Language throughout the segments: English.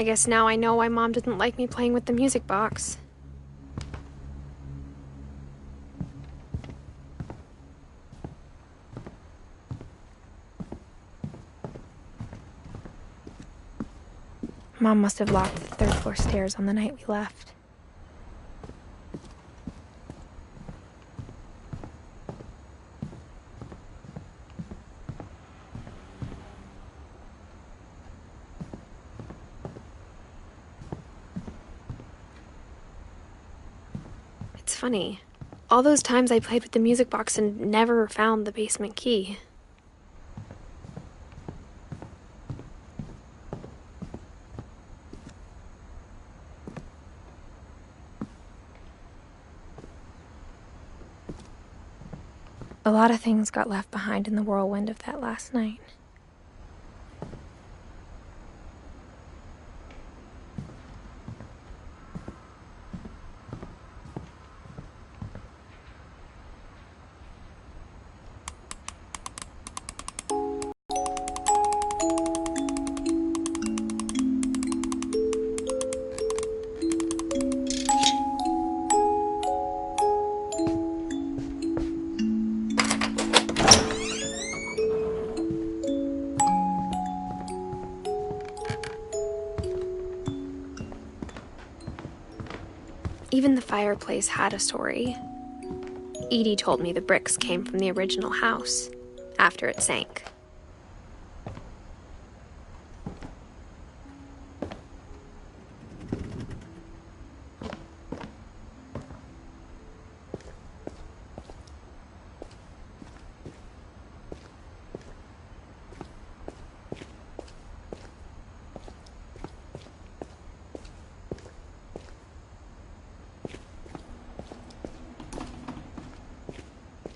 I guess now I know why Mom didn't like me playing with the music box. Mom must have locked the third floor stairs on the night we left. It's funny. All those times I played with the music box and never found the basement key. A lot of things got left behind in the whirlwind of that last night. Even the fireplace had a story. Edie told me the bricks came from the original house, after it sank.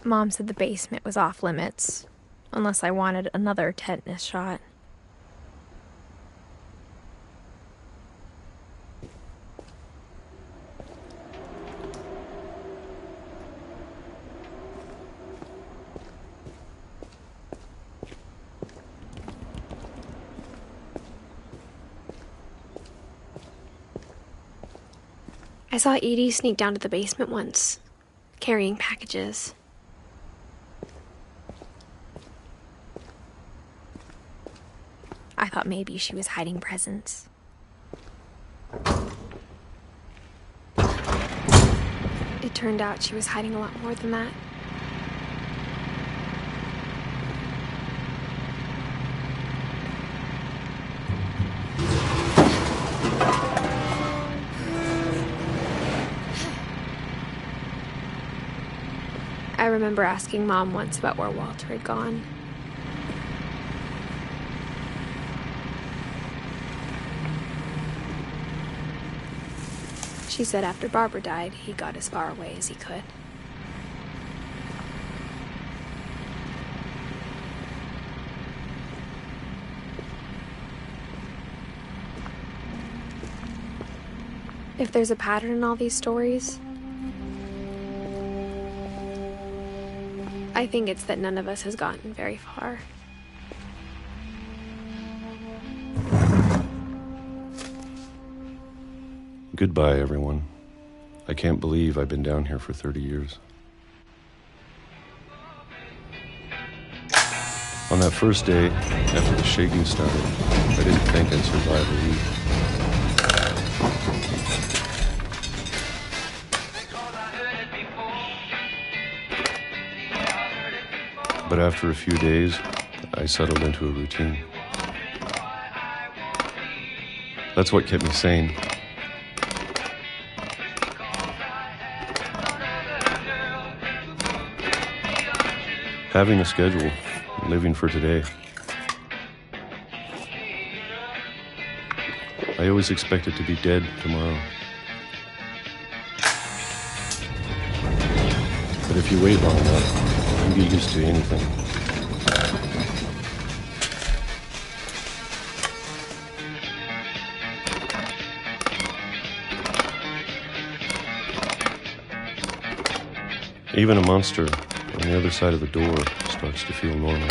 Mom said the basement was off limits, unless I wanted another tetanus shot. I saw Edie sneak down to the basement once, carrying packages. I thought maybe she was hiding presents. It turned out she was hiding a lot more than that. I remember asking Mom once about where Walter had gone. She said after Barbara died, he got as far away as he could. If there's a pattern in all these stories, I think it's that none of us has gotten very far. Goodbye, everyone. I can't believe I've been down here for 30 years. On that first day, after the shaking started, I didn't think I'd survive a week. But after a few days, I settled into a routine. That's what kept me sane. Having a schedule, living for today. I always expected to be dead tomorrow. But if you wait long enough, you get used to anything. Even a monster on the other side of the door starts to feel normal.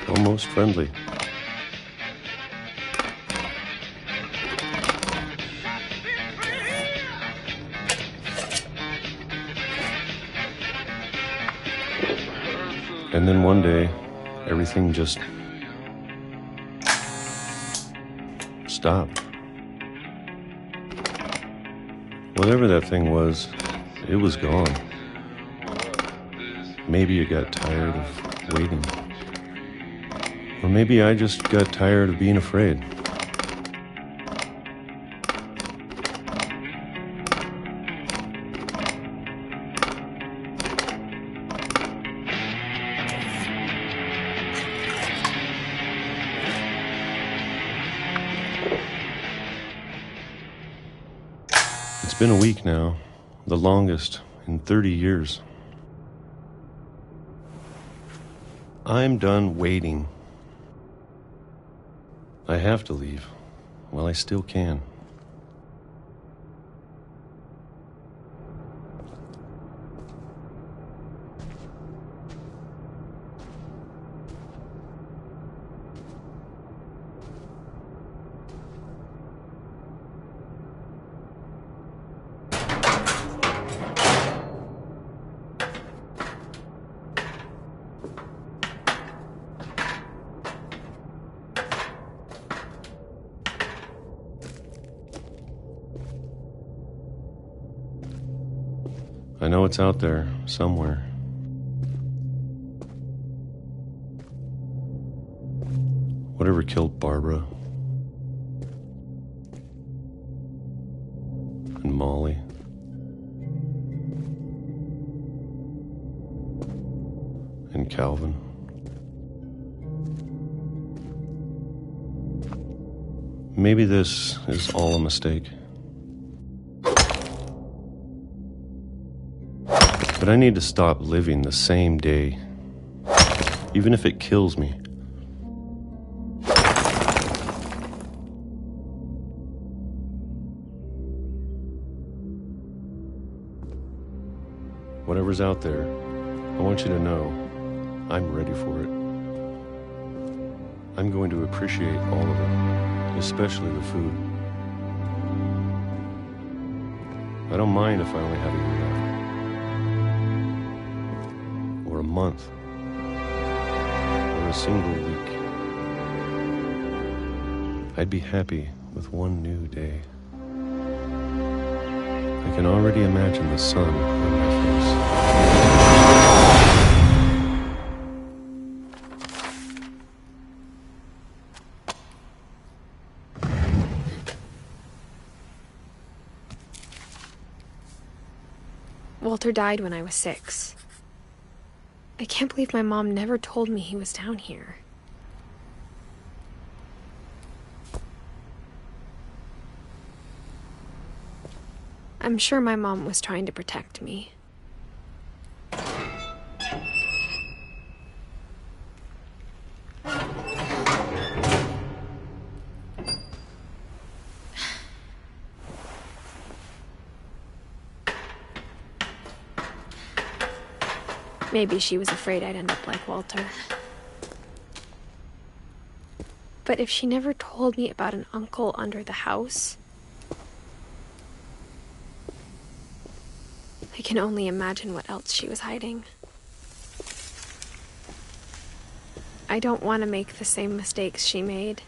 almost friendly. And then one day, everything just stopped. Whatever that thing was, it was gone. Maybe it got tired of waiting. Or maybe I just got tired of being afraid. It's been a week now, the longest in 30 years. I'm done waiting. I have to leave while I still can. I know it's out there, somewhere. Whatever killed Barbara and Molly and Calvin. Maybe this is all a mistake. But I need to stop living the same day, even if it kills me. Whatever's out there, I want you to know I'm ready for it. I'm going to appreciate all of it, especially the food. I don't mind if I only have a year left. Or a month, or a single week. I'd be happy with one new day. I can already imagine the sun on my face. Walter died when I was 6. I can't believe my mom never told me he was down here. I'm sure my mom was trying to protect me. Maybe she was afraid I'd end up like Walter. But if she never told me about an uncle under the house, I can only imagine what else she was hiding. I don't want to make the same mistakes she made,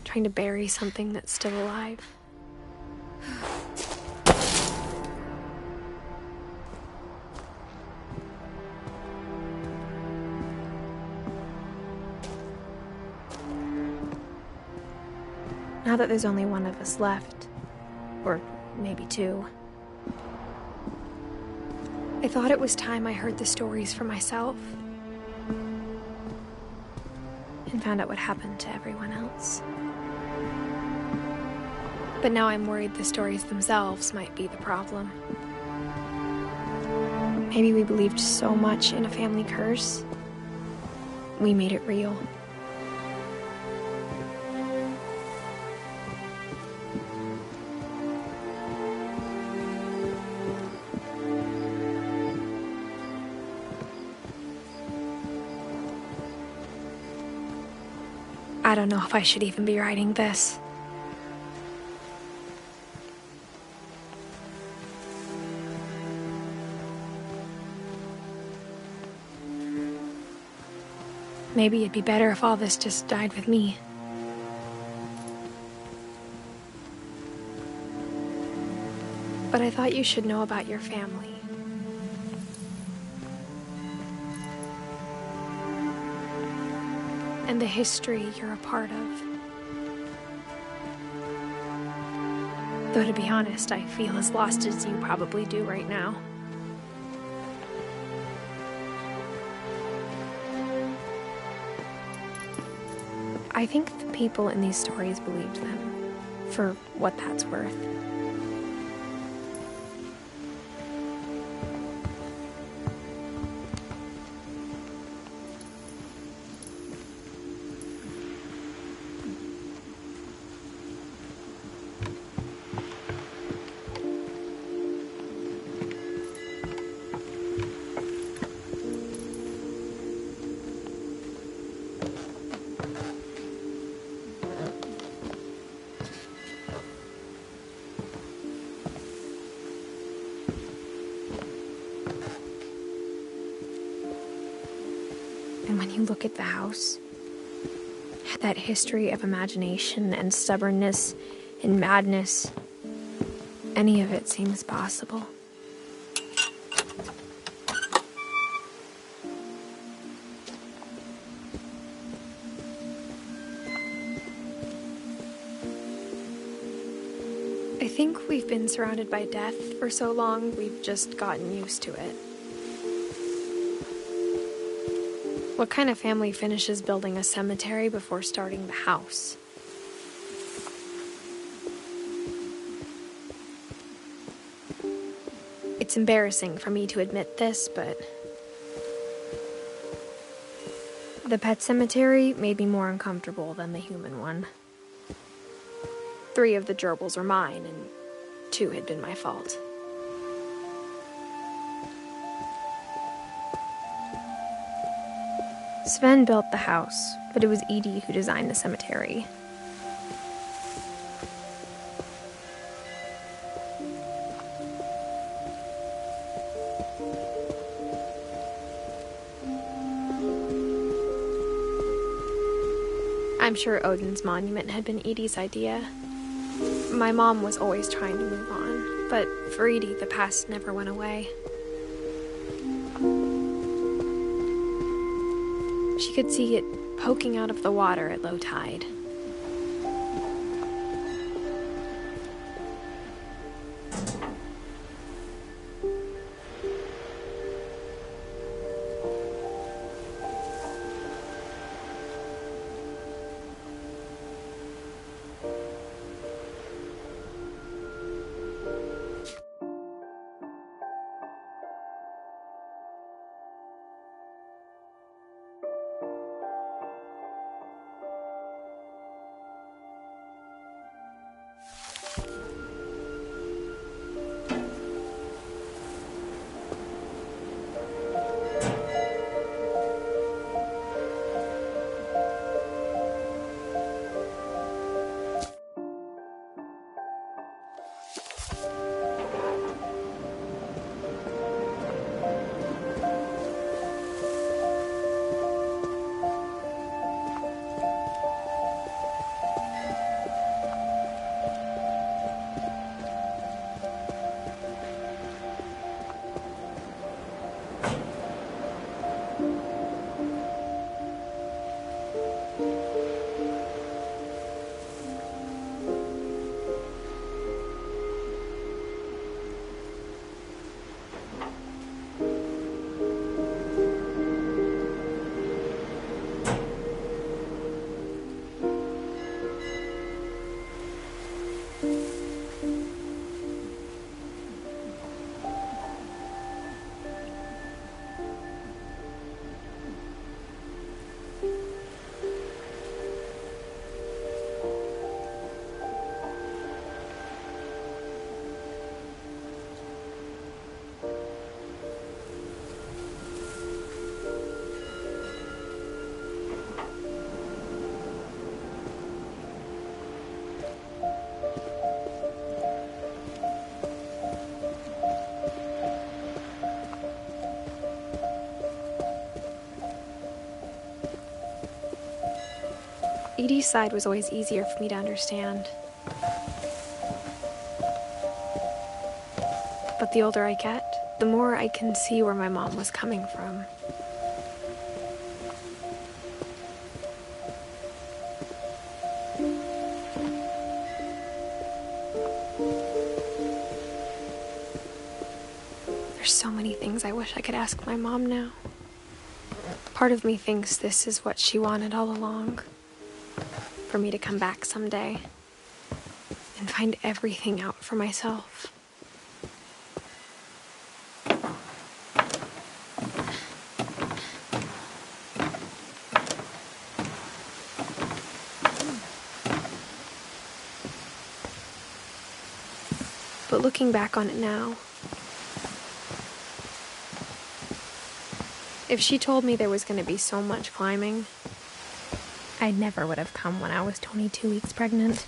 trying to bury something that's still alive. Now that there's only one of us left, or maybe 2, I thought it was time I heard the stories for myself and found out what happened to everyone else. But now I'm worried the stories themselves might be the problem. Maybe we believed so much in a family curse, we made it real. I don't know if I should even be writing this. Maybe it'd be better if all this just died with me. But I thought you should know about your family. And the history you're a part of. Though to be honest, I feel as lost as you probably do right now. I think the people in these stories believed them, for what that's worth. And when you look at the house, that history of imagination and stubbornness and madness, any of it seems possible. I think we've been surrounded by death for so long, we've just gotten used to it. What kind of family finishes building a cemetery before starting the house? It's embarrassing for me to admit this, but the pet cemetery made me more uncomfortable than the human one. 3 of the gerbils were mine, and 2 had been my fault. Sven built the house, but it was Edith who designed the cemetery. I'm sure Odin's monument had been Edith's idea. My mom was always trying to move on, but for Edith, the past never went away. She could see it poking out of the water at low tide. Edie's side was always easier for me to understand. But the older I get, the more I can see where my mom was coming from. There's so many things I wish I could ask my mom now. Part of me thinks this is what she wanted all along. For me to come back someday and find everything out for myself. But looking back on it now, if she told me there was going to be so much climbing, I never would have come when I was 22 weeks pregnant.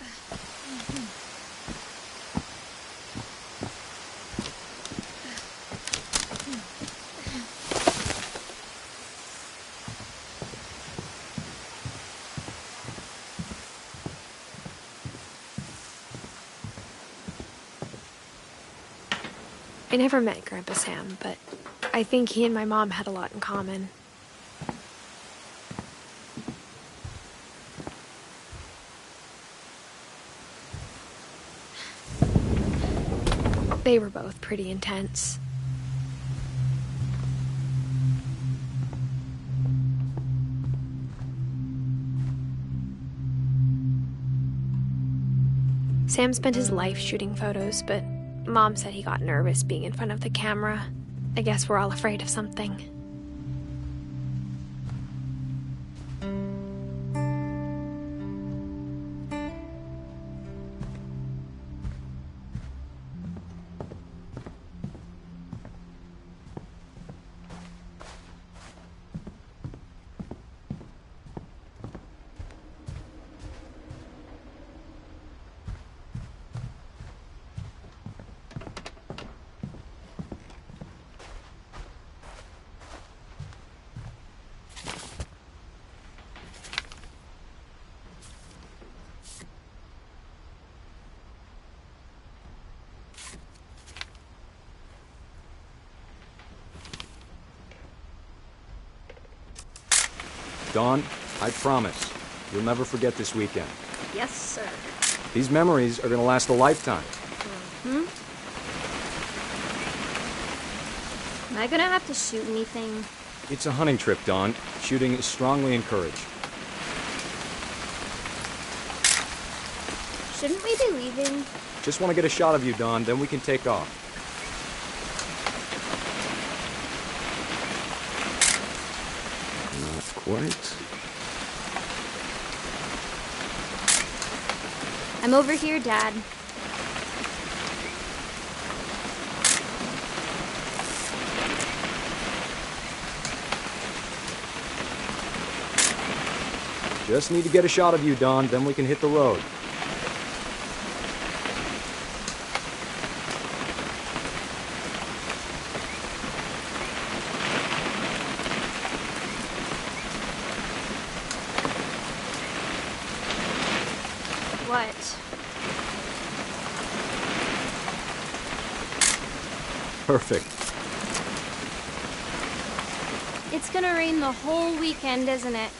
I never met Grandpa Sam, but I think he and my mom had a lot in common. They were both pretty intense. Sam spent his life shooting photos, but Mom said he got nervous being in front of the camera. I guess we're all afraid of something. Dawn, I promise, you'll never forget this weekend. Yes, sir. These memories are gonna last a lifetime. Am I gonna have to shoot anything? It's a hunting trip, Dawn. Shooting is strongly encouraged. Shouldn't we be leaving? Just want to get a shot of you, Dawn, then we can take off. Not quite. I'm over here, Dad. Just need to get a shot of you, Dawn, then we can hit the road. What? Perfect. It's gonna rain the whole weekend, isn't it?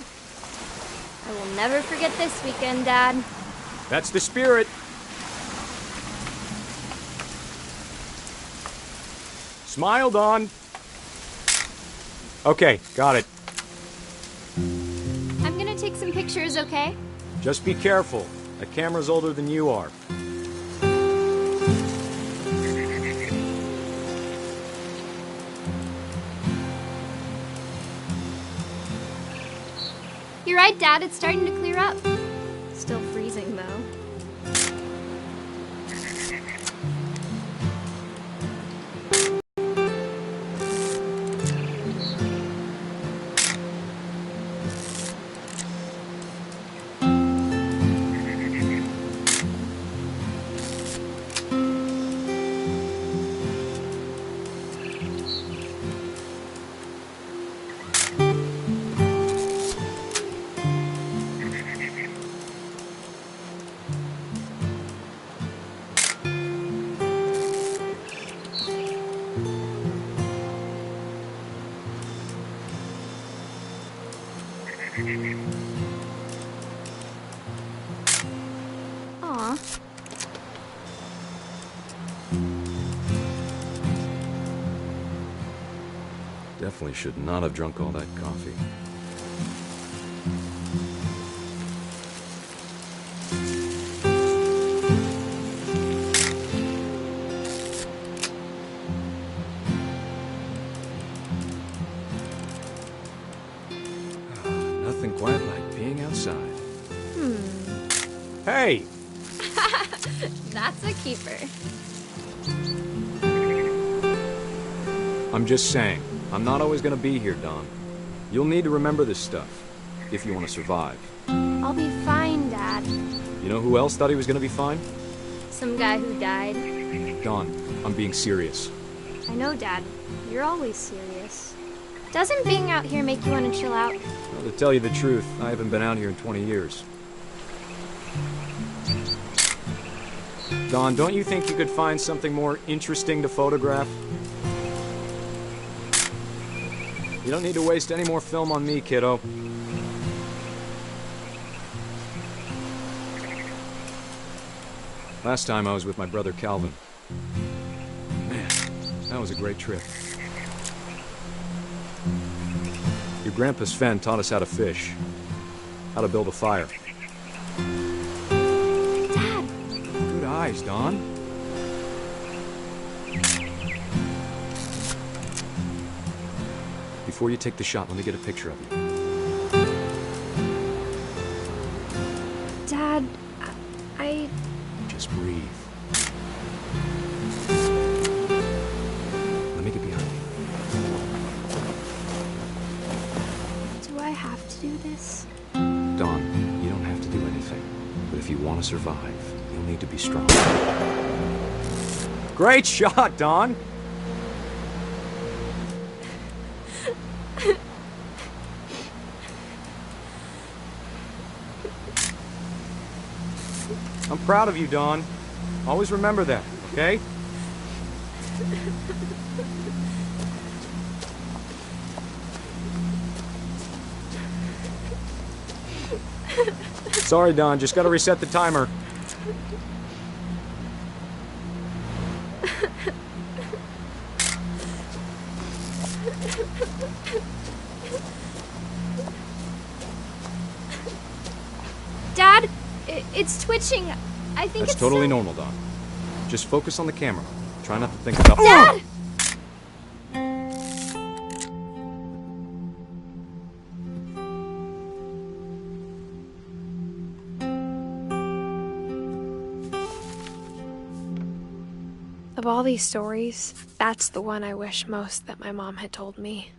I will never forget this weekend, Dad. That's the spirit. Smile, Dawn. Okay, got it. I'm gonna take some pictures, okay? Just be careful. That camera's older than you are. You're right, Dad. It's starting to clear up. Still freezing, though. Aw. Definitely should not have drunk all that coffee. Nothing quite like being outside. Hey! That's a keeper. I'm just saying, I'm not always gonna be here, Don. You'll need to remember this stuff, if you want to survive. I'll be fine, Dad. You know who else thought he was gonna be fine? Some guy who died. Don, I'm being serious. I know, Dad. You're always serious. Doesn't being out here make you want to chill out? Well, to tell you the truth, I haven't been out here in 20 years. Don, don't you think you could find something more interesting to photograph? You don't need to waste any more film on me, kiddo. Last time I was with my brother Calvin. Man, that was a great trip. Your grandpa Sven taught us how to fish, how to build a fire. Dad! Good eyes, Don. Before you take the shot, let me get a picture of you. Dad, I... Just breathe. Let me get behind you. Do I have to do this? Don, you don't have to do anything. But if you want to survive, you'll need to be strong. Great shot, Don! I'm proud of you, Don. Always remember that, okay? Sorry, Don. Just gotta reset the timer. Dad, it's twitching. I think That's it's totally normal, Don. Just focus on the camera. Try not to think about... Dad! Of all these stories, that's the one I wish most that my mom had told me.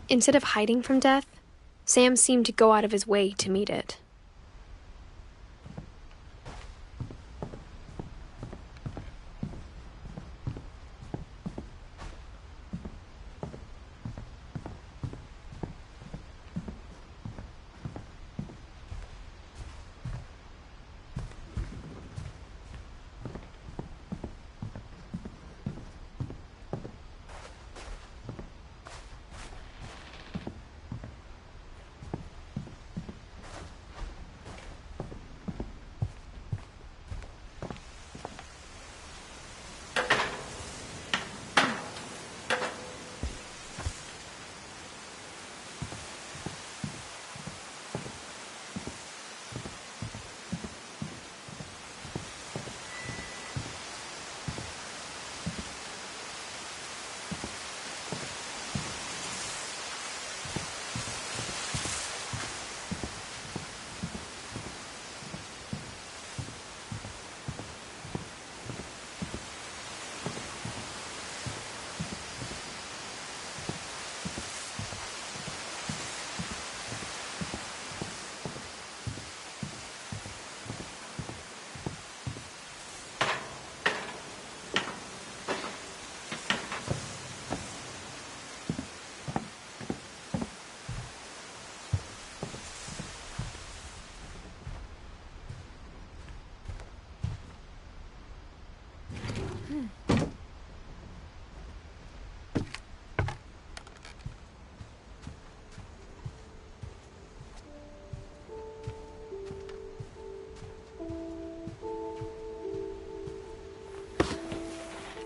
Instead of hiding from death, Sam seemed to go out of his way to meet it.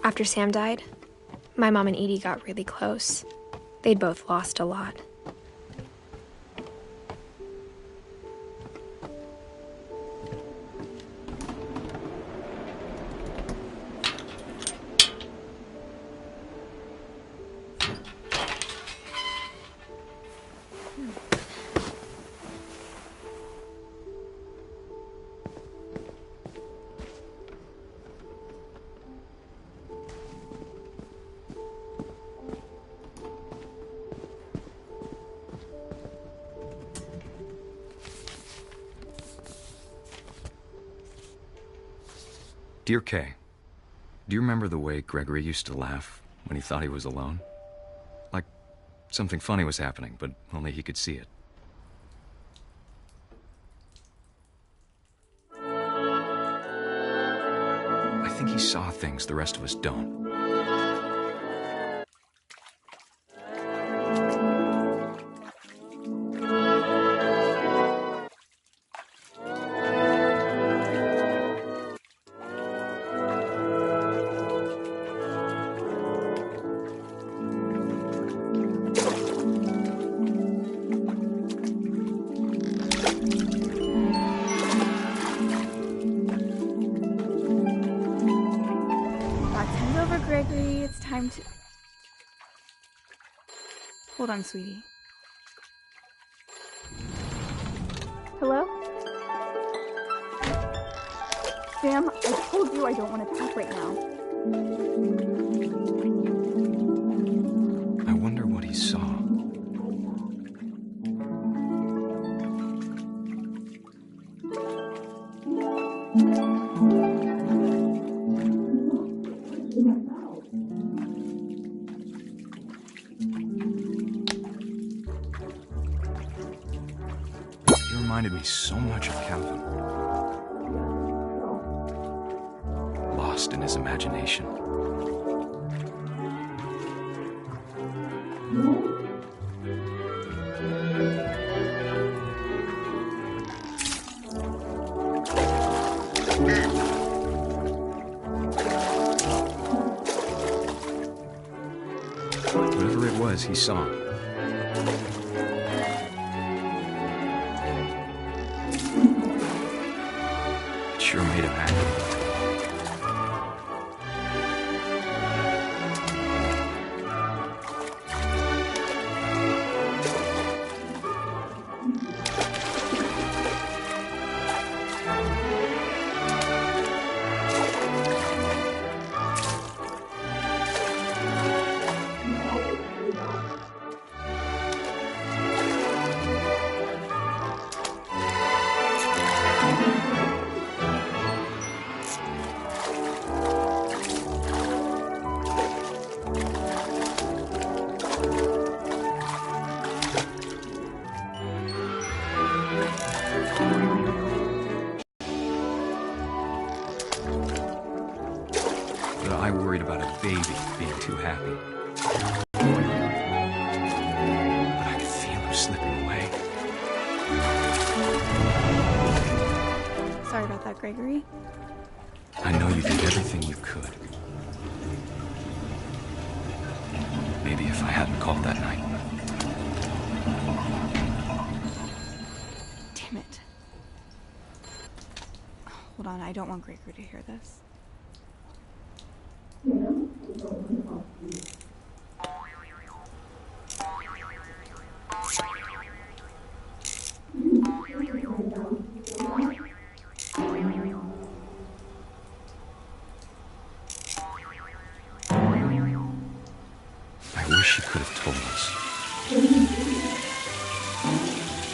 After Sam died, my mom and Edie got really close. They'd both lost a lot. Dear Kay, do you remember the way Gregory used to laugh when he thought he was alone? Like something funny was happening, but only he could see it. I think he saw things the rest of us don't. Gregory, it's time to... Hold on, sweetie. Hello? Sam, I told you I don't want to talk right now. I wonder what he saw. Reminded me so much of Calvin. Lost in his imagination. Whatever it was, he saw. Sure made him happy. I worried about a baby being too happy. But I could feel him slipping away. Sorry about that, Gregory. I know you did everything you could. Maybe if I hadn't called that night. Damn it. Hold on, I don't want Gregory to hear this. I wish he could have told us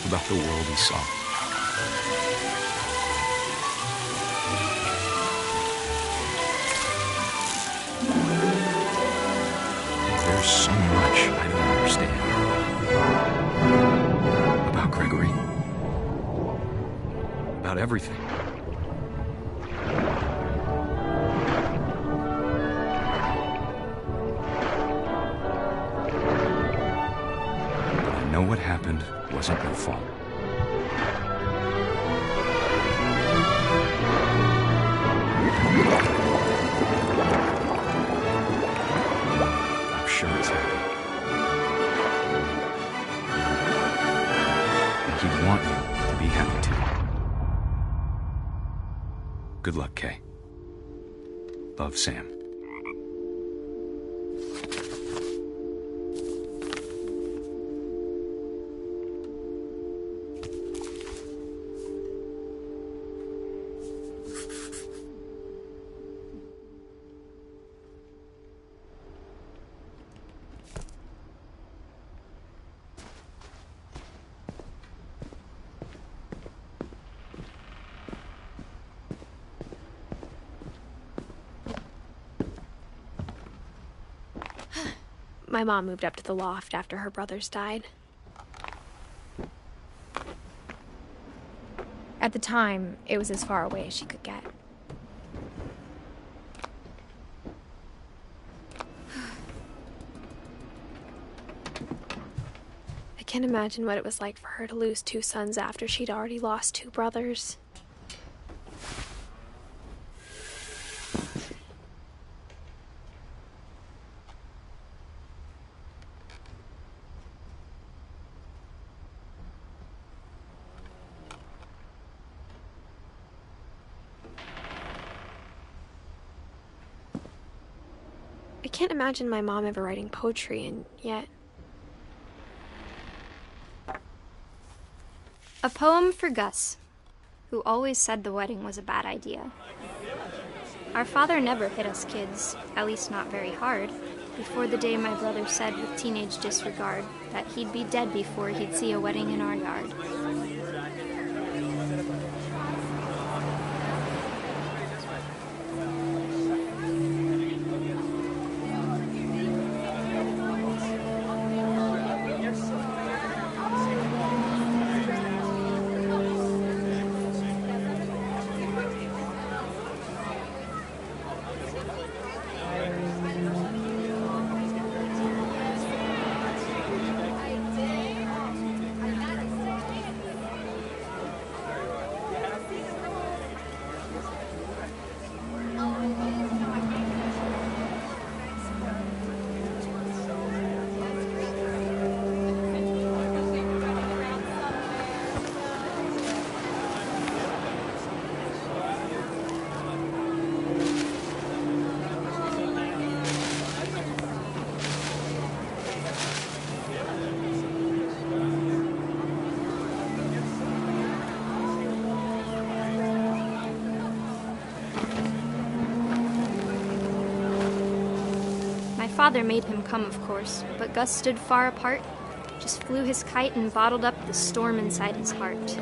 about the world he saw. There's so much I don't understand about Gregory, about everything. know what happened wasn't your fault. I'm sure he's happy. And he'd want you to be happy too. Good luck, Kay. Love, Sam. My mom moved up to the loft after her brothers died. At the time, it was as far away as she could get. I can't imagine what it was like for her to lose 2 sons after she'd already lost 2 brothers. I can't imagine my mom ever writing poetry, and yet... A poem for Gus, who always said the wedding was a bad idea. Our father never hit us kids, at least not very hard, before the day my brother said with teenage disregard that he'd be dead before he'd see a wedding in our yard. Father made him come, of course, but Gus stood far apart, just flew his kite and bottled up the storm inside his heart.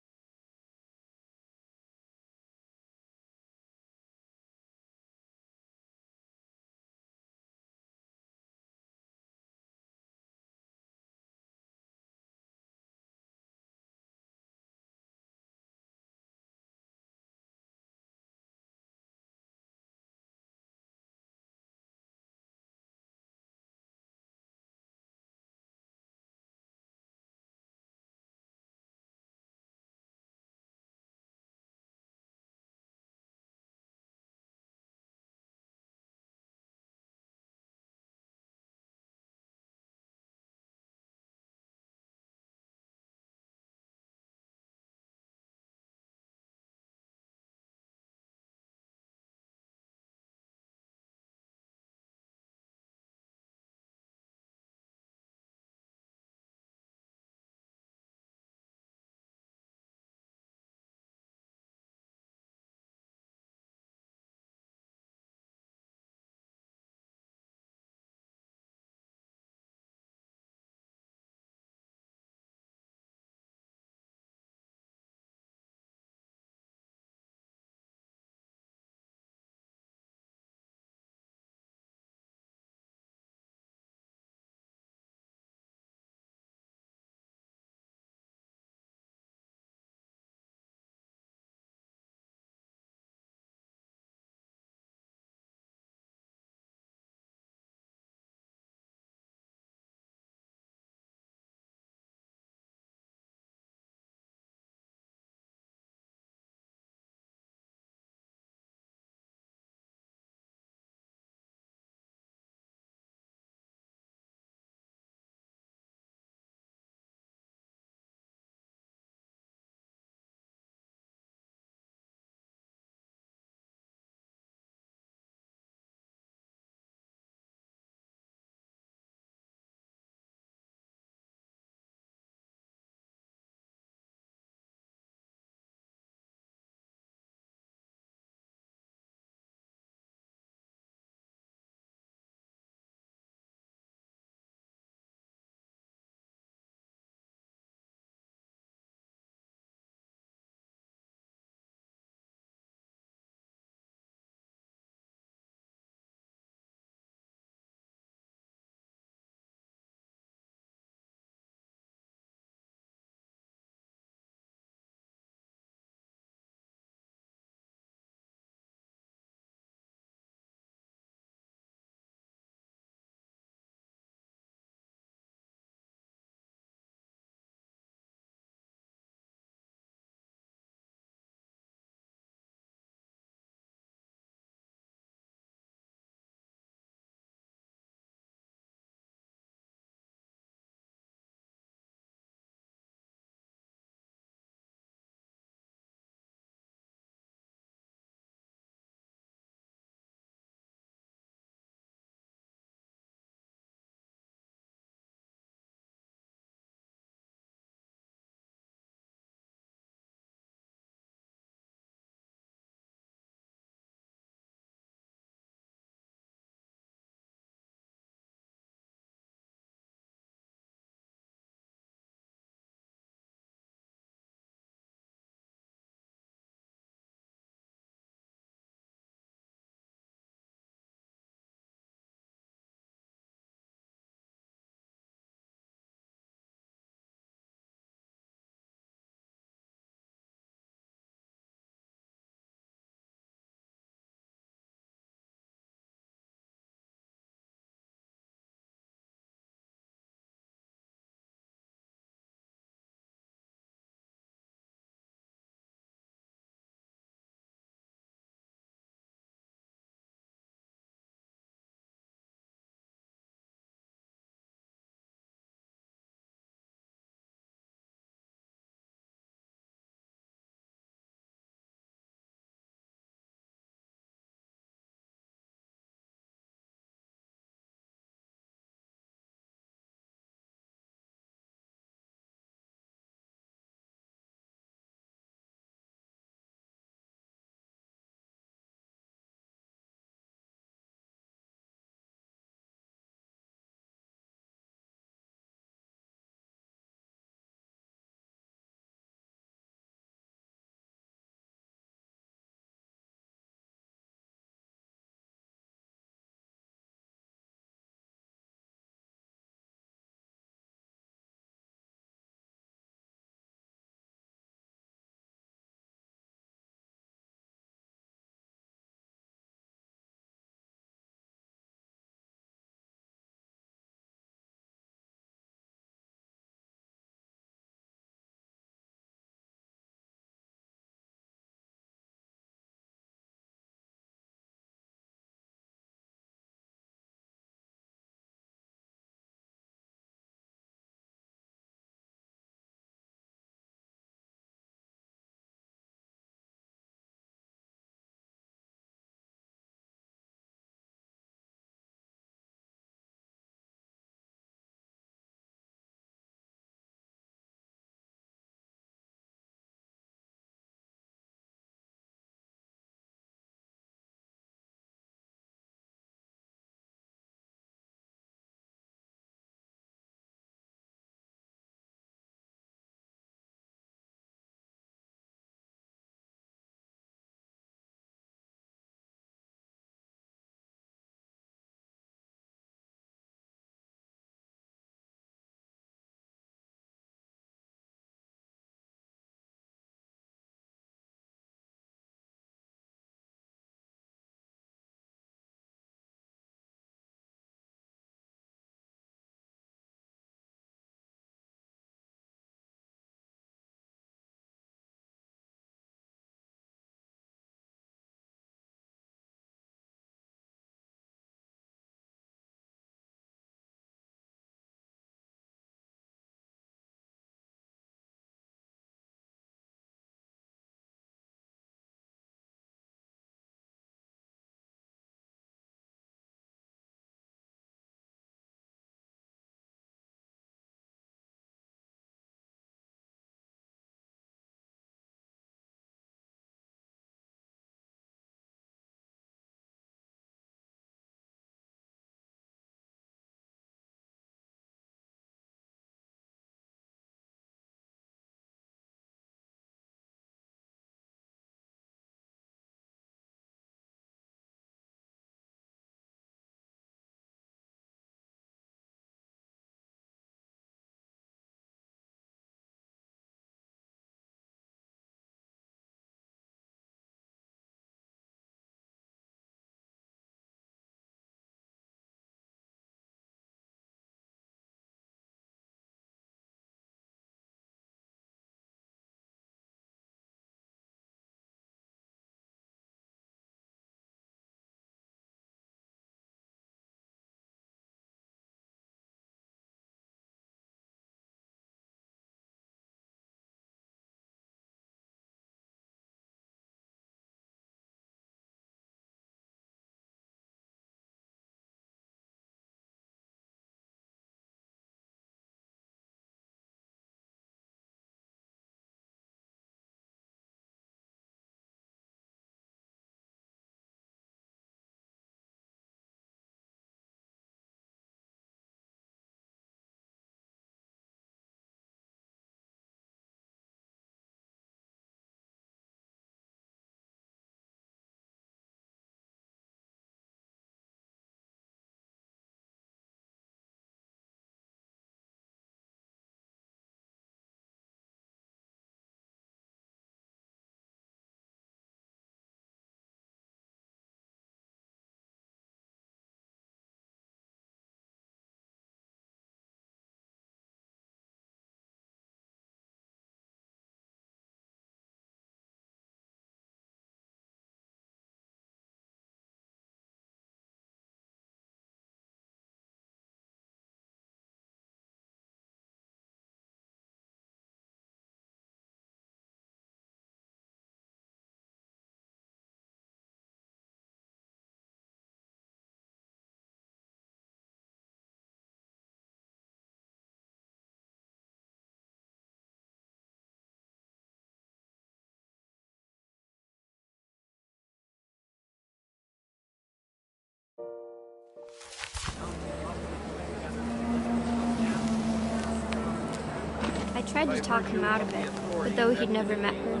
tried to talk him out of it, but though he'd never met her,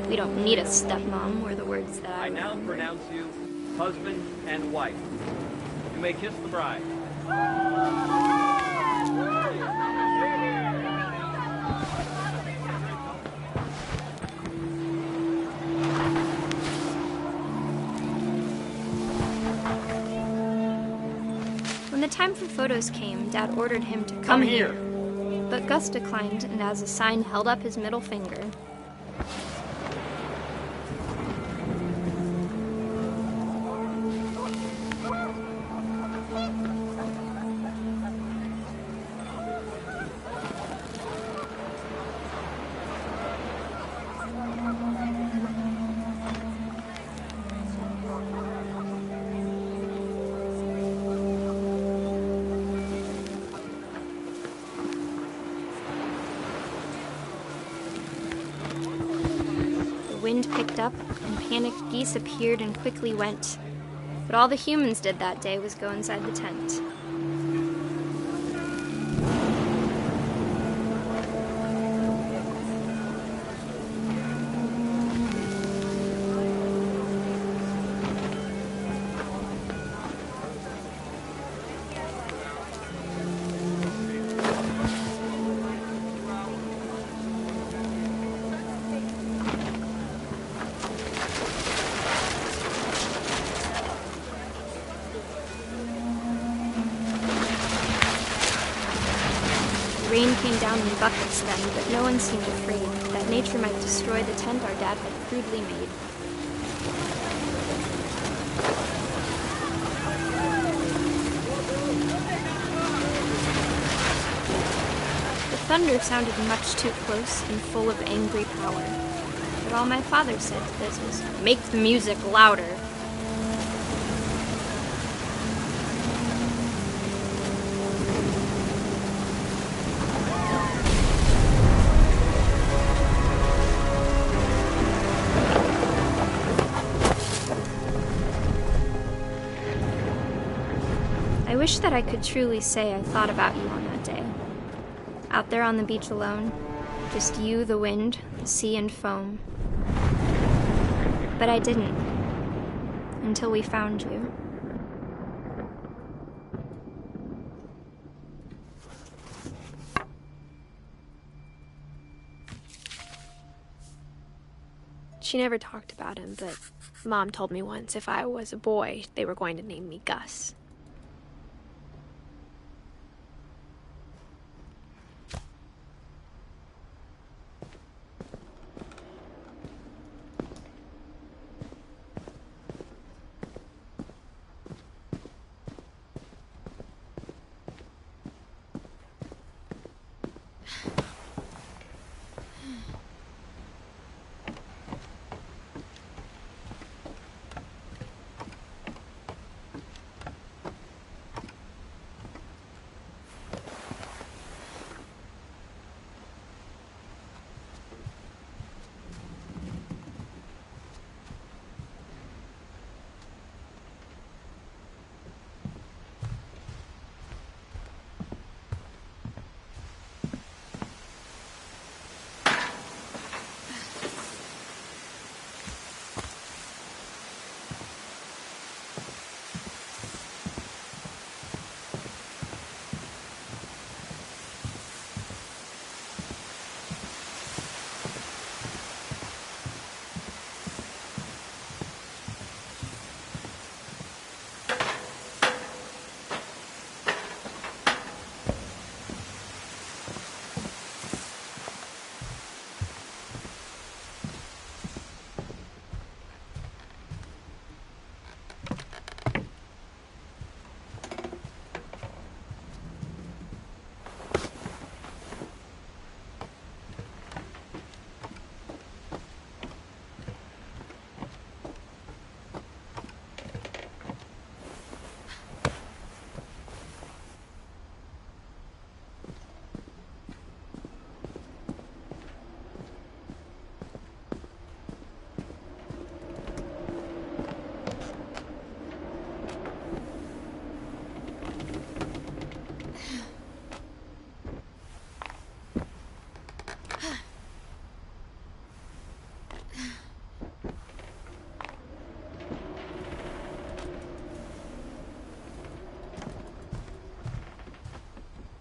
"We don't need a stepmom," were the words that I now remember. pronounce you husband and wife. You may kiss the bride. When the time for photos came, Dad ordered him to come here. But Gus declined, and as a sign held up his middle finger. The wind picked up, and panicked geese appeared and quickly went. But all the humans did that day was go inside the tent. Rain came down in buckets then, but no one seemed afraid that nature might destroy the tent our dad had crudely made. The thunder sounded much too close and full of angry power. But all my father said to this was, "Make the music louder." I wish that I could truly say I thought about you on that day. Out there on the beach alone, just you, the wind, the sea, and foam. But I didn't, until we found you. She never talked about him, but Mom told me once if I was a boy, they were going to name me Gus.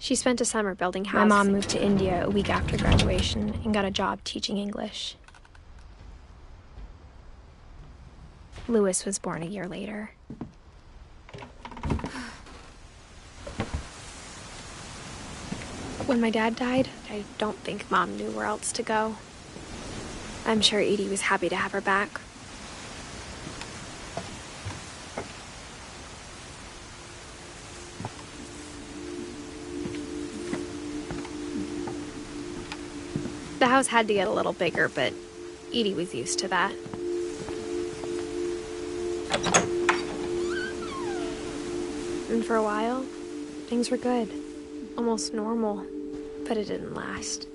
She spent a summer building houses. My mom moved to India a week after graduation and got a job teaching English. Louis was born a year later. When my dad died, I don't think Mom knew where else to go. I'm sure Edie was happy to have her back. The house had to get a little bigger, but Edie was used to that. And for a while, things were good. Almost normal, but it didn't last.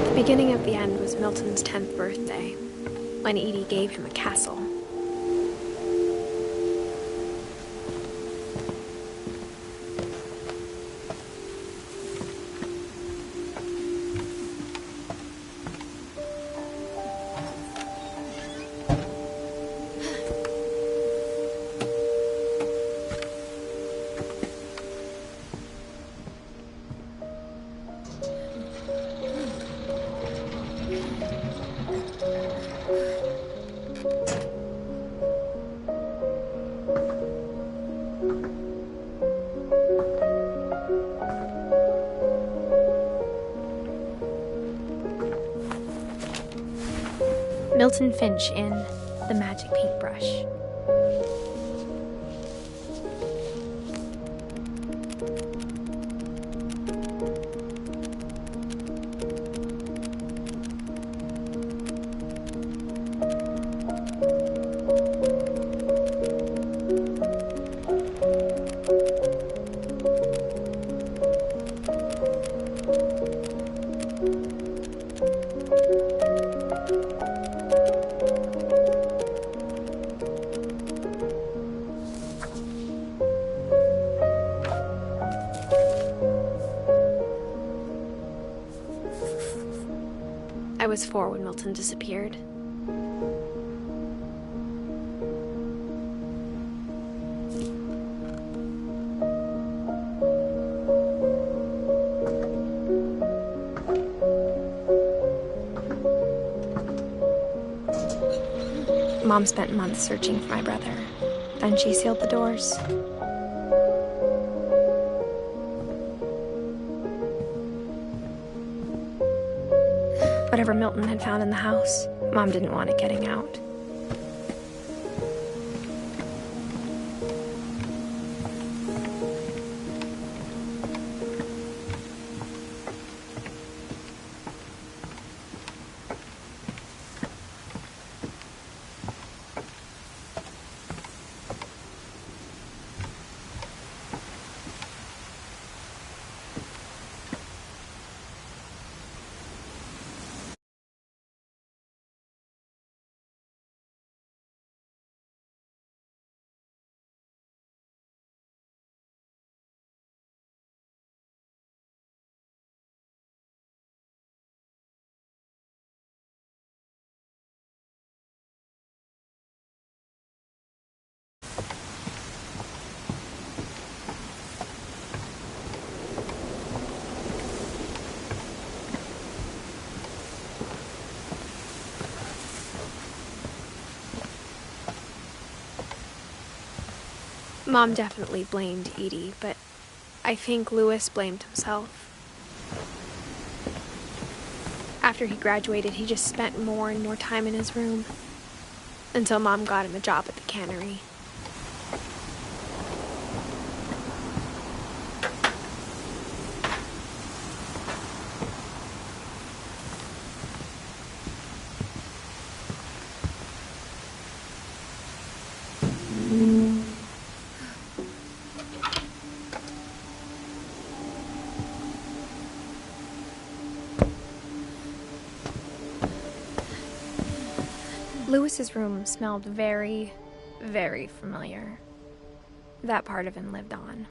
The beginning of the end was Milton's 10th birthday, when Edie gave him a castle. Milton Finch in The Magic Paintbrush. I was 4 when Milton disappeared. Mom spent months searching for my brother. Then she sealed the doors. Whatever Milton had found in the house, Mom didn't want it getting out. Mom definitely blamed Edie, but I think Louis blamed himself. After he graduated, he just spent more and more time in his room, until Mom got him a job at the cannery. Lewis's room smelled very, very familiar. That part of him lived on.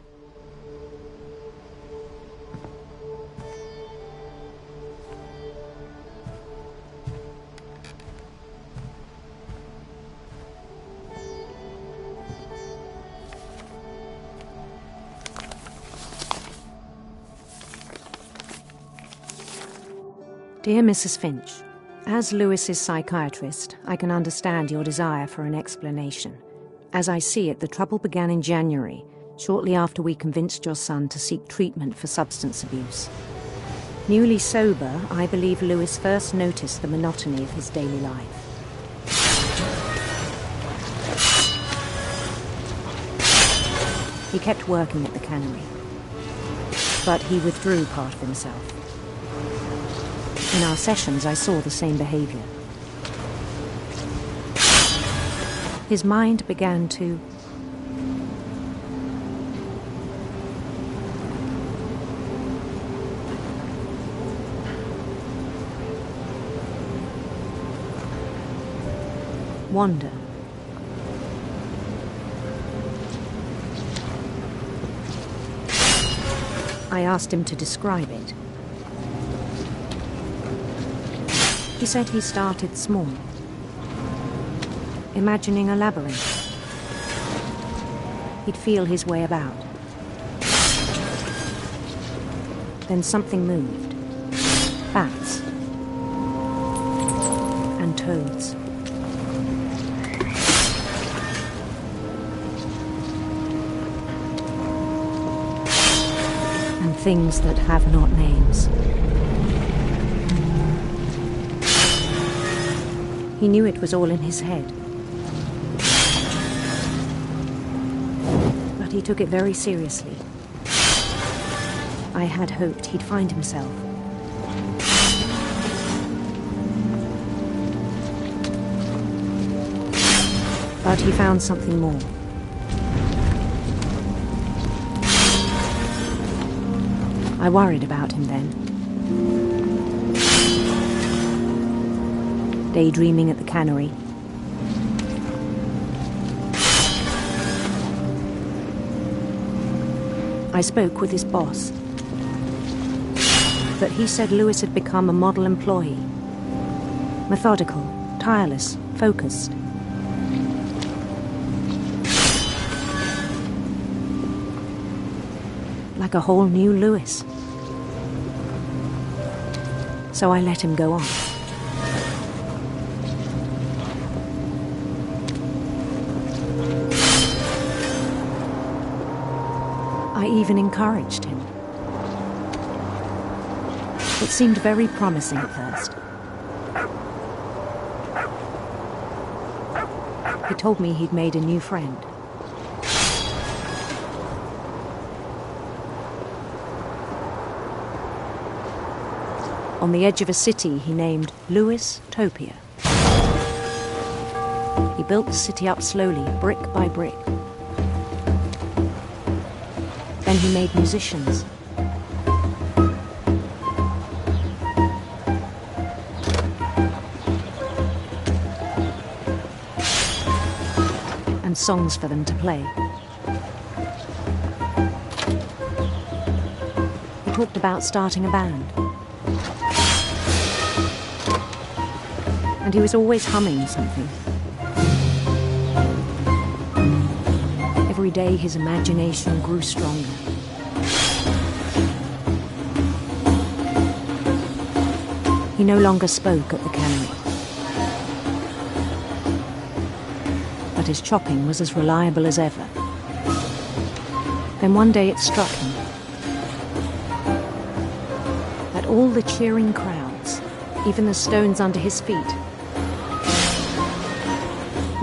Dear Mrs. Finch, as Lewis's psychiatrist, I can understand your desire for an explanation. As I see it, the trouble began in January, shortly after we convinced your son to seek treatment for substance abuse. Newly sober, I believe Lewis first noticed the monotony of his daily life. He kept working at the cannery, but he withdrew part of himself. In our sessions, I saw the same behavior. His mind began to wander. I asked him to describe it. He said he started small, imagining a labyrinth. He'd feel his way about. Then something moved. Bats. And toads. And things that have not names. He knew it was all in his head. But he took it very seriously. I had hoped he'd find himself. But he found something more. I worried about him then. Daydreaming at the cannery. I spoke with his boss, but he said Lewis had become a model employee. Methodical, tireless, focused. Like a whole new Lewis. So I let him go on. I even encouraged him. It seemed very promising at first. He told me he'd made a new friend. On the edge of a city he named Lewis Topia. He built the city up slowly, brick by brick. Then he made musicians. And songs for them to play. He talked about starting a band. And he was always humming something. Every day his imagination grew stronger. He no longer spoke at the cannery. But his chopping was as reliable as ever. Then one day it struck him that all the cheering crowds, even the stones under his feet,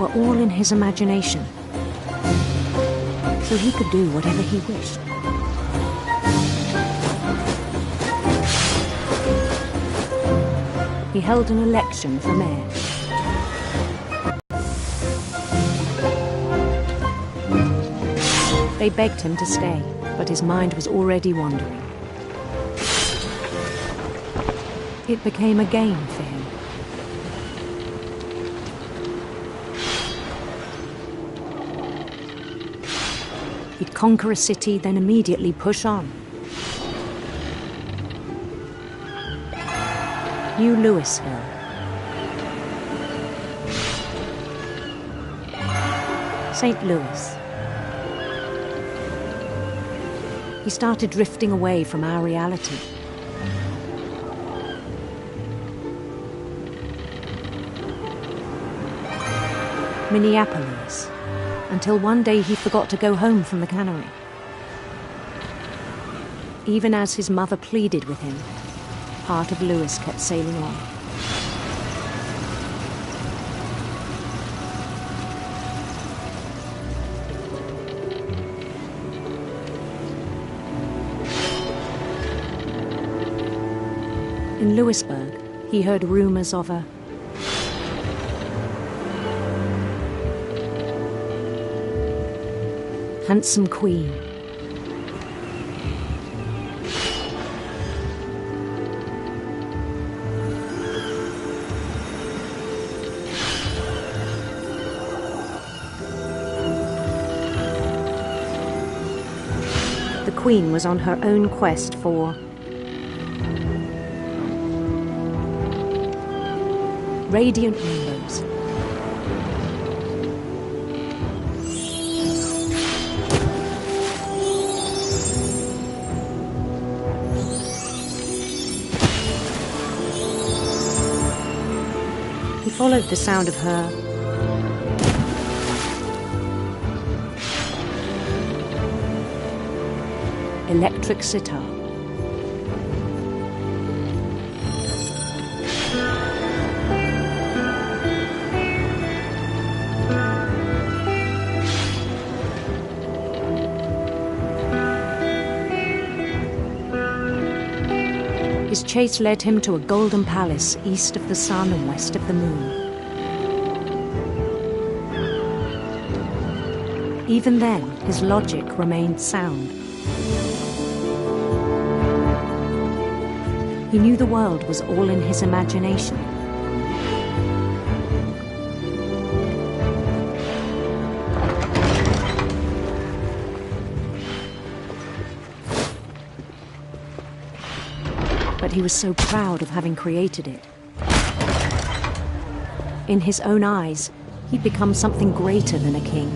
were all in his imagination. So he could do whatever he wished. He held an election for mayor. They begged him to stay, but his mind was already wandering. It became a game for him. He'd conquer a city, then immediately push on. New Louisville. St. Louis. He started drifting away from our reality. Minneapolis, until one day he forgot to go home from the cannery. Even as his mother pleaded with him, part of Louis kept sailing on. In Louisburg, he heard rumors of a handsome queen. The queen was on her own quest for radiant rainbows. He followed the sound of her electric sitar. His chase led him to a golden palace east of the sun and west of the moon. Even then, his logic remained sound. He knew the world was all in his imagination. But he was so proud of having created it. In his own eyes, he'd become something greater than a king.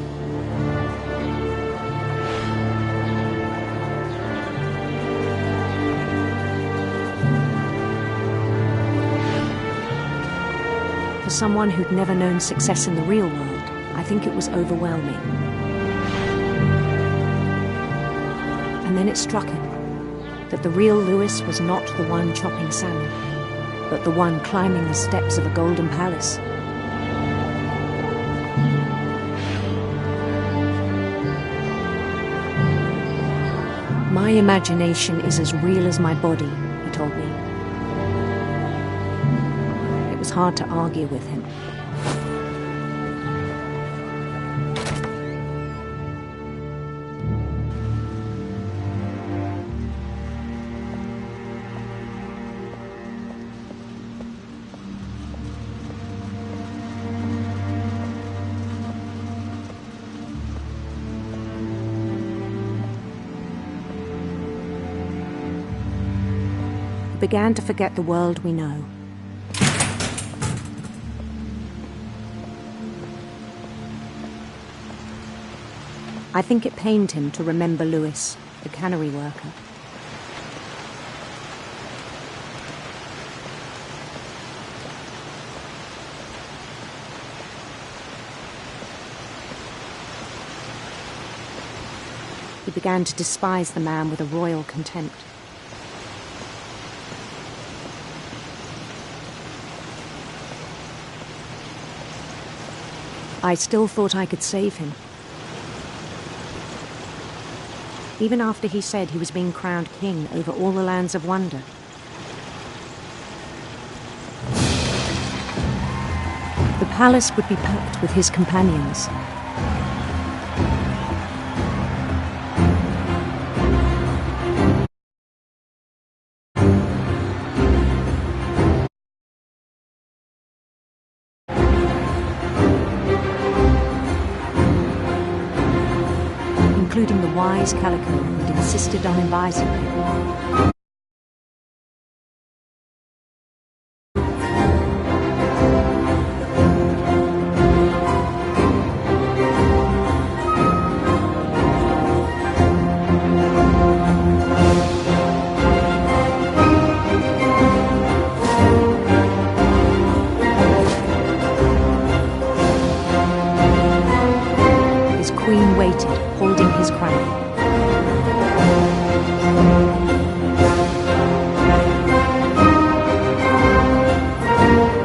For someone who'd never known success in the real world, I think it was overwhelming. And then it struck him that the real Louis was not the one chopping salmon, but the one climbing the steps of a golden palace. My imagination is as real as my body, he told me. It was hard to argue with him. Began to forget the world we know. I think it pained him to remember Louis, the cannery worker. He began to despise the man with a royal contempt. I still thought I could save him. Even after he said he was being crowned king over all the lands of wonder. The palace would be packed with his companions. Including the wise Calico who'd insisted on advising him. Queen waited, holding his crown.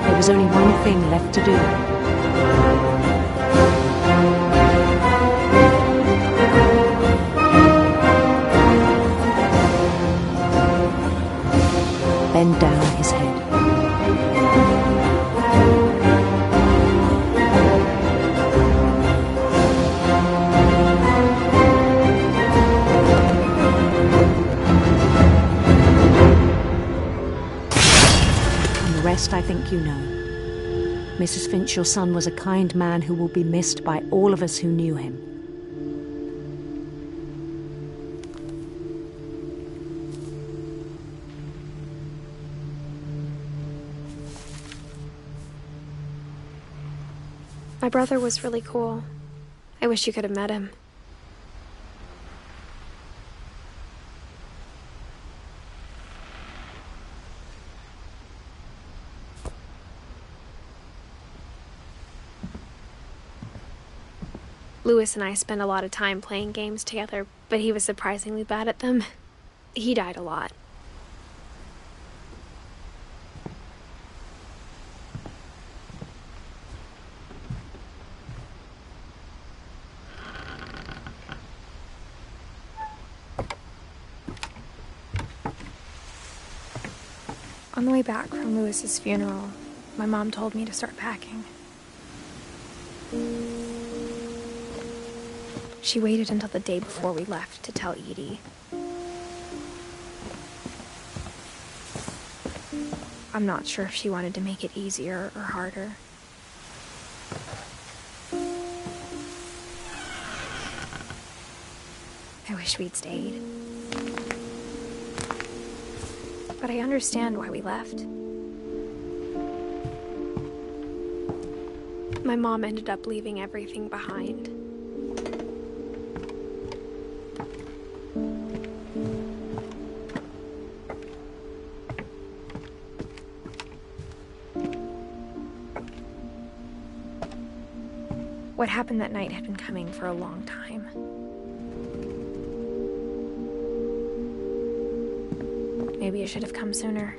There was only one thing left to do. Bend down his head. I think you know. Mrs. Finch, your son was a kind man who will be missed by all of us who knew him. My brother was really cool. I wish you could have met him. Lewis and I spent a lot of time playing games together, but he was surprisingly bad at them. He died a lot. On the way back from Lewis's funeral, my mom told me to start packing. She waited until the day before we left to tell Edie. I'm not sure if she wanted to make it easier or harder. I wish we'd stayed. But I understand why we left. My mom ended up leaving everything behind. What happened that night had been coming for a long time. Maybe it should have come sooner.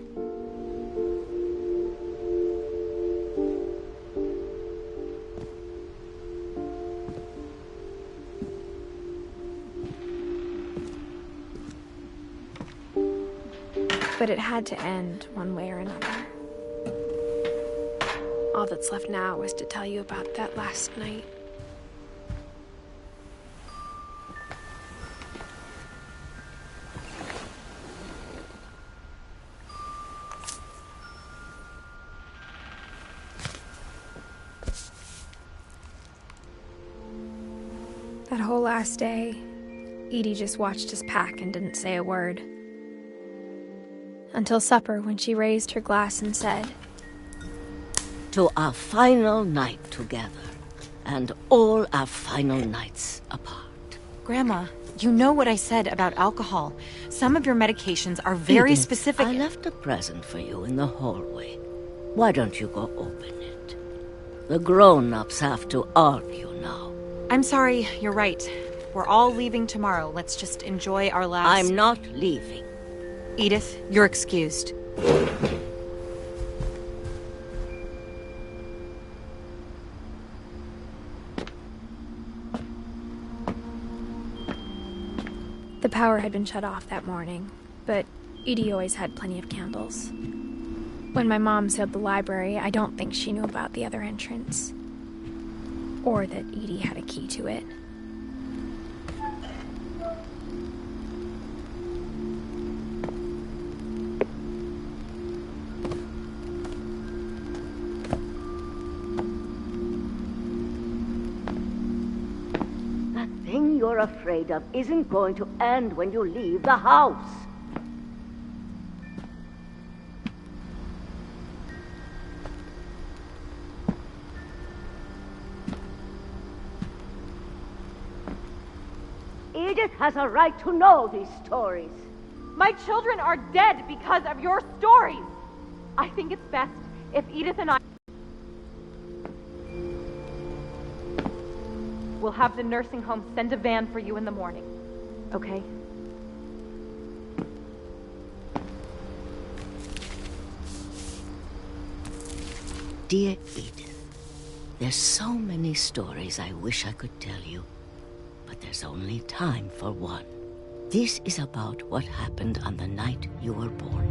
But it had to end one way or another. All that's left now is to tell you about that last night. That whole last day, Edie just watched us pack and didn't say a word. Until supper, when she raised her glass and said, "To our final night together, and all our final nights apart." Grandma, you know what I said about alcohol. Some of your medications are very Edith, specific. I left a present for you in the hallway. Why don't you go open it? The grown-ups have to argue now. I'm sorry, you're right. We're all leaving tomorrow. Let's just enjoy our last... I'm not leaving. Edith, you're excused. The power had been shut off that morning, but Edie always had plenty of candles. When my mom sailed the library, I don't think she knew about the other entrance. Or that Edie had a key to it. you're afraid of isn't going to end when you leave the house. Edith has a right to know these stories. My children are dead because of your stories. I think it's best if Edith and I will have the nursing home send a van for you in the morning. Okay? Dear Edith, there's so many stories I wish I could tell you, but there's only time for one. This is about what happened on the night you were born.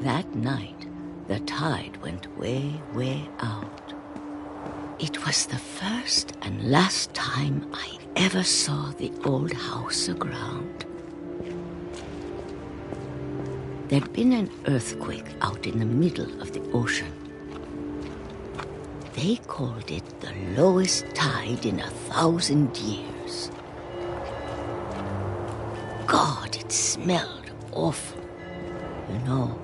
That night, the tide went way, way out. It was the first and last time I ever saw the old house aground. There'd been an earthquake out in the middle of the ocean. They called it the lowest tide in 1,000 years. God, it smelled awful. You know,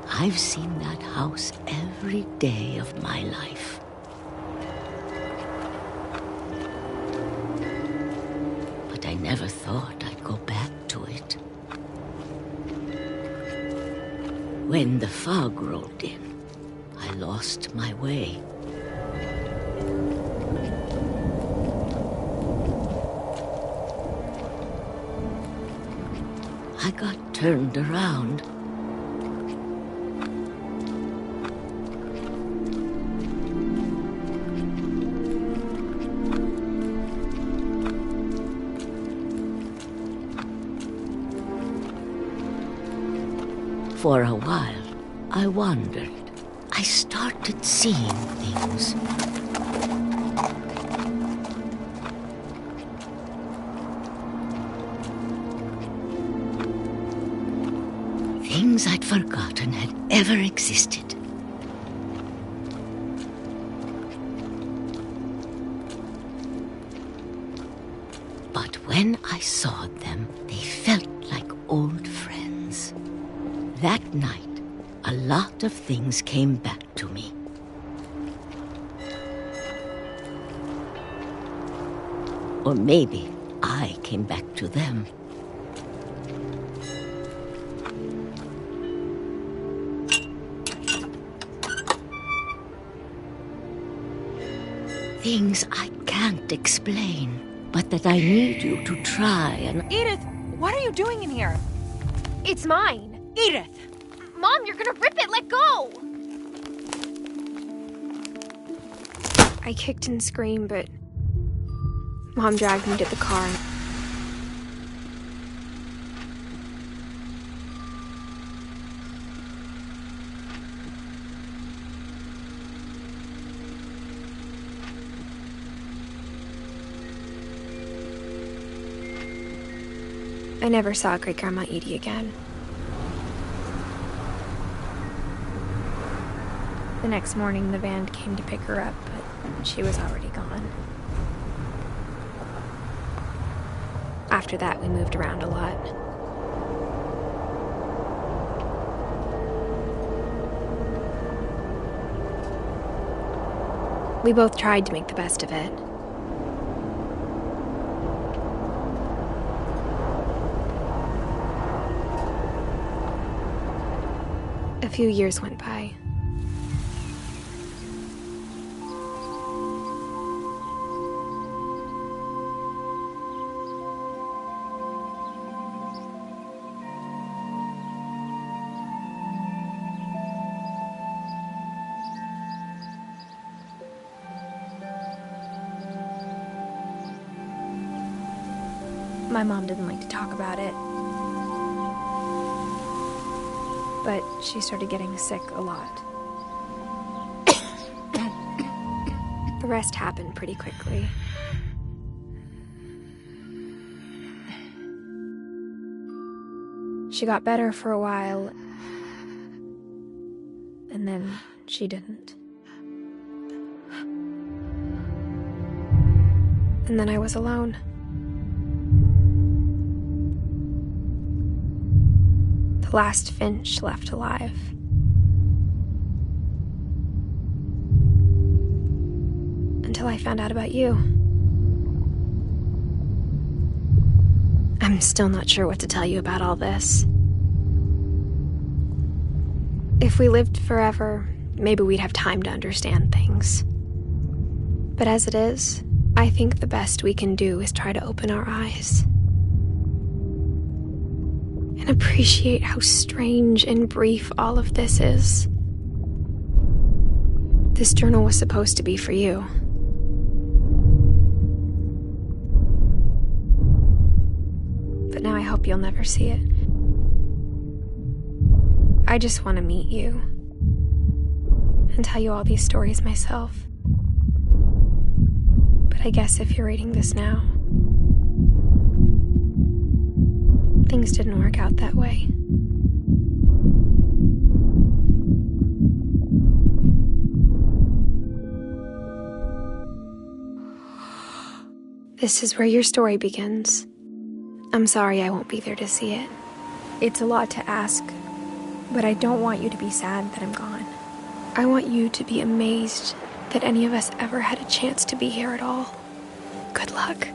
I've seen that house every day of my life. But I never thought I'd go back to it. When the fog rolled in, I lost my way. I got turned around. For a while, I wondered. I started seeing things. Things I'd forgotten had ever existed. But when I saw them, they felt like old friends. That night, a lot of things came back to me. Or maybe I came back to them. Things I can't explain, but that I need you to try and... Edith, what are you doing in here? It's mine. Edith! Mom, you're gonna rip it! Let go! I kicked and screamed, but Mom dragged me to the car. I never saw Great-Grandma Edie again. The next morning, the van came to pick her up, but she was already gone. After that, we moved around a lot. We both tried to make the best of it. A few years went by. My mom didn't like to talk about it. But she started getting sick a lot. The rest happened pretty quickly. She got better for a while, and then she didn't. And then I was alone. The last Finch left alive. Until I found out about you. I'm still not sure what to tell you about all this. If we lived forever, maybe we'd have time to understand things. But as it is, I think the best we can do is try to open our eyes. And appreciate how strange and brief all of this is. This journal was supposed to be for you. But now I hope you'll never see it. I just want to meet you and tell you all these stories myself. But I guess if you're reading this now, things didn't work out that way. This is where your story begins. I'm sorry I won't be there to see it. It's a lot to ask, but I don't want you to be sad that I'm gone. I want you to be amazed that any of us ever had a chance to be here at all. Good luck.